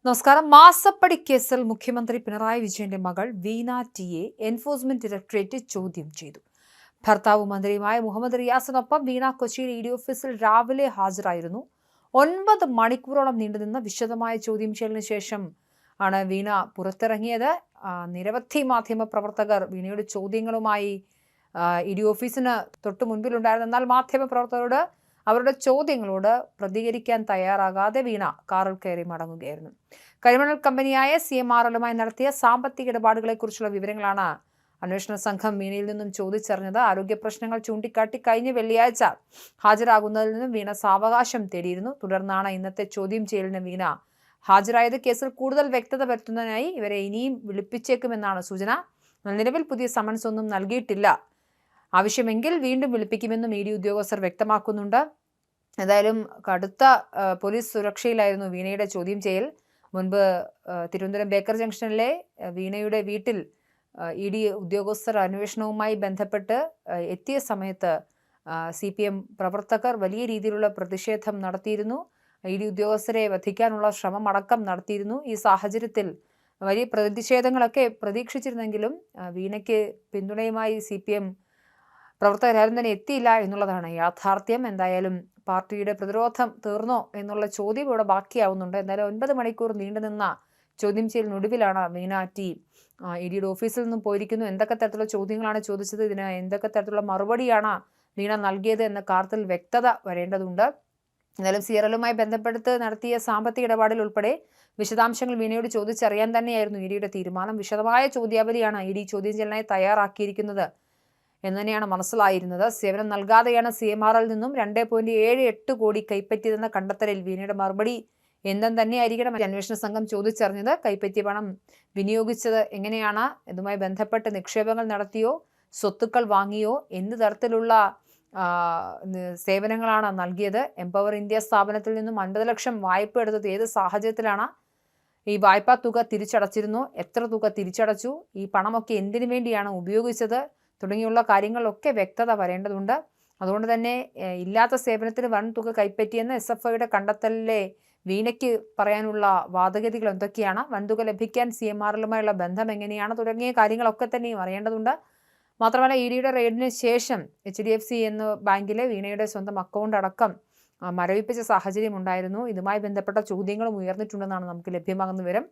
നമസ്കാരം. മാസപ്പടി കേസിൽ മുഖ്യമന്ത്രി പിണറായി വിജയന്റെ മകൾ വീണ ടിയെ എൻഫോഴ്സ്മെന്റ് ഡയറക്ടറേറ്റ് ചോദ്യം ചെയ്തു. ഭർത്താവ് മന്ത്രിയുമായ മുഹമ്മദ് റിയാസിനൊപ്പം വീണ കൊച്ചിയിൽ ഇഡി ഓഫീസിൽ രാവിലെ ഹാജരായിരുന്നു. 9 മണിക്കൂറോളം നീണ്ടുനിന്ന വിശദമായ ചോദ്യം ചെയ്യലിന് ശേഷം ആണ് വീണ പുറത്തിറങ്ങിയത്. നിരവധി മാധ്യമ പ്രവർത്തകർ വീണയുടെ ചോദ്യങ്ങളുമായി ഇഡി ഓഫീസിന് തൊട്ടു മുൻപിലുണ്ടായിരുന്നു. എന്നാൽ മാധ്യമ പ്രവർത്തകരോട് അവരുടെ ചോദ്യങ്ങളോട് പ്രതികരിക്കാൻ തയ്യാറാകാതെ വീണ കാറിൽ കയറി മടങ്ങുകയായിരുന്നു. കരിമണൽ കമ്പനിയായ CMRLുമായി നടത്തിയ സാമ്പത്തിക ഇടപാടുകളെക്കുറിച്ചുള്ള വിവരങ്ങളാണ് അന്വേഷണ സംഘം വീണയിൽ നിന്നും ചോദിച്ചറിഞ്ഞത്. ആരോഗ്യ പ്രശ്നങ്ങൾ ചൂണ്ടിക്കാട്ടി കഴിഞ്ഞ വെള്ളിയാഴ്ച ഹാജരാകുന്നതിൽ നിന്നും വീണ സാവകാശം തേടിയിരുന്നു. തുടർന്നാണ് ഇന്നത്തെ ചോദ്യം ചെയ്യലിന് വീണ ഹാജരായത്. കേസിൽ കൂടുതൽ വ്യക്തത വരുത്തുന്നതിനായി ഇവരെ ഇനിയും വിളിപ്പിച്ചേക്കുമെന്നാണ് സൂചന. നിലവിൽ പുതിയ സമൻസ് ഒന്നും നൽകിയിട്ടില്ല. ആവശ്യമെങ്കിൽ വീണ്ടും വിളിപ്പിക്കുമെന്നും ED ഉദ്യോഗസ്ഥർ വ്യക്തമാക്കുന്നുണ്ട്. ഏതായാലും കടുത്ത പോലീസ് സുരക്ഷയിലായിരുന്നു വീണയുടെ ചോദ്യം ചെയ്യൽ. മുൻപ് തിരുവനന്തപുരം ബേക്കർ ജംഗ്ഷനിലെ വീണയുടെ വീട്ടിൽ ED ഉദ്യോഗസ്ഥർ അന്വേഷണവുമായി ബന്ധപ്പെട്ട് എത്തിയ സമയത്ത് CPM പ്രവർത്തകർ വലിയ രീതിയിലുള്ള പ്രതിഷേധം നടത്തിയിരുന്നു. ED ഉദ്യോഗസ്ഥരെ വധിക്കാനുള്ള ശ്രമം അടക്കം നടത്തിയിരുന്നു. ഈ സാഹചര്യത്തിൽ വലിയ പ്രതിഷേധങ്ങളൊക്കെ പ്രതീക്ഷിച്ചിരുന്നെങ്കിലും വീണയ്ക്ക് പിന്തുണയുമായി CPM പ്രവർത്തകരാരും തന്നെ എത്തിയില്ല എന്നുള്ളതാണ് യാഥാർത്ഥ്യം. എന്തായാലും പാർട്ടിയുടെ പ്രതിരോധം തീർന്നോ എന്നുള്ള ചോദ്യം ഇവിടെ ബാക്കിയാവുന്നുണ്ട്. എന്തായാലും 9 മണിക്കൂർ നീണ്ടുനിന്ന ചോദ്യം ചെയ്യലിനൊടുവിലാണ് വീണ ടി EDയുടെ ഓഫീസിൽ നിന്നും പോയിരിക്കുന്നു. എന്തൊക്കെ തരത്തിലുള്ള ചോദ്യങ്ങളാണ് ചോദിച്ചത്, ഇതിന് എന്തൊക്കെ തരത്തിലുള്ള മറുപടിയാണ് വീണ നൽകിയത് എന്ന കാര്യത്തിൽ വ്യക്തത വരേണ്ടതുണ്ട്. എന്തായാലും CRLുമായി ബന്ധപ്പെടുത്ത് നടത്തിയ സാമ്പത്തിക ഇടപാടിൽ ഉൾപ്പെടെ വിശദാംശങ്ങൾ വീണയോട് ചോദിച്ചറിയാൻ തന്നെയായിരുന്നു EDയുടെ തീരുമാനം. വിശദമായ ചോദ്യാവലിയാണ് ED ചോദ്യം ചെയ്യലിനായി തയ്യാറാക്കിയിരിക്കുന്നത് എന്ന് തന്നെയാണ് മനസ്സിലായിരുന്നത്. സേവനം നൽകാതെയാണ് CMRL നിന്നും 2.78 കോടി കൈപ്പറ്റിയതെന്ന കണ്ടെത്തലിൽ വീണയുടെ മറുപടി എന്തെന്ന് തന്നെയായിരിക്കണം അന്വേഷണ സംഘം ചോദിച്ചറിഞ്ഞത്. കൈപ്പറ്റിയ പണം വിനിയോഗിച്ചത് എങ്ങനെയാണ്, ഇതുമായി ബന്ധപ്പെട്ട് നിക്ഷേപങ്ങൾ നടത്തിയോ, സ്വത്തുക്കൾ വാങ്ങിയോ, എന്ത് തരത്തിലുള്ള സേവനങ്ങളാണ് നൽകിയത്, എംപവർ ഇന്ത്യ സ്ഥാപനത്തിൽ നിന്നും 50 ലക്ഷം വായ്പ എടുത്തത് ഏത് സാഹചര്യത്തിലാണ്, ഈ വായ്പാ തുക തിരിച്ചടച്ചിരുന്നു, എത്ര തുക തിരിച്ചടച്ചു, ഈ പണമൊക്കെ എന്തിനു വേണ്ടിയാണ് ഉപയോഗിച്ചത് തുടങ്ങിയുള്ള കാര്യങ്ങളിലൊക്കെ വ്യക്തത വരേണ്ടതുണ്ട്. അതുകൊണ്ട് തന്നെ ഇല്ലാത്ത സേവനത്തിന് വൻ തുക കൈപ്പറ്റിയെന്ന് SFIയുടെ കണ്ടെത്തലിലെ വീണയ്ക്ക് പറയാനുള്ള വാദഗതികൾ എന്തൊക്കെയാണ്, വൻതുക ലഭിക്കാൻ CMRLുമായുള്ള ബന്ധം എങ്ങനെയാണ് തുടങ്ങിയ കാര്യങ്ങളൊക്കെ തന്നെയും അറിയേണ്ടതുണ്ട്. മാത്രമല്ല EDയുടെ റെയ്ഡിന് ശേഷം HDFC എന്ന ബാങ്കിലെ വീണയുടെ സ്വന്തം അക്കൗണ്ട് അടക്കം മരവിപ്പിച്ച സാഹചര്യം ഉണ്ടായിരുന്നു. ഇതുമായി ബന്ധപ്പെട്ട ചോദ്യങ്ങളും ഉയർന്നിട്ടുണ്ടെന്നാണ് നമുക്ക് ലഭ്യമാകുന്ന വിവരം.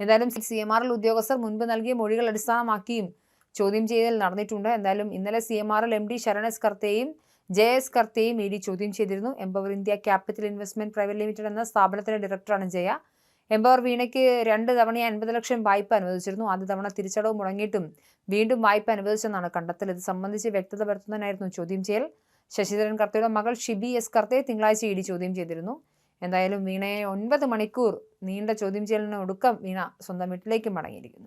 എന്തായാലും CMRL ഉദ്യോഗസ്ഥർ മുൻപ് നൽകിയ മൊഴികൾ അടിസ്ഥാനമാക്കിയും ചോദ്യം ചെയ്യൽ നടന്നിട്ടുണ്ട്. എന്തായാലും ഇന്നലെ CMRL MD ശരൺ എസ് കർത്തയെയും JS കർത്തയെയും ED ചോദ്യം ചെയ്തിരുന്നു. Empower India Capital Investment Private Limited എന്ന സ്ഥാപനത്തിന്റെ ഡയറക്ടറാണ് ജയ. എംപവർ വീണയ്ക്ക് 2 തവണയായി 50 ലക്ഷം വായ്പ അനുവദിച്ചിരുന്നു. ആദ്യ തവണ തിരിച്ചടവ് മുടങ്ങിയിട്ടും വീണ്ടും വായ്പ അനുവദിച്ചെന്നാണ് കണ്ടെത്തൽ. ഇത് സംബന്ധിച്ച് വ്യക്തത വരുത്തുന്നതിനായിരുന്നു ചോദ്യം ചെയ്യൽ. ശശിധരൻ കർത്തയുടെ മകൾ ഷിബി S കർത്തയെ തിങ്കളാഴ്ച ED ചോദ്യം ചെയ്തിരുന്നു. എന്തായാലും വീണയെ 9 മണിക്കൂർ നീണ്ട ചോദ്യം ചെയ്യലിന് ഒടുക്കം വീണ സ്വന്തം വീട്ടിലേക്ക് മടങ്ങിയിരിക്കുന്നു.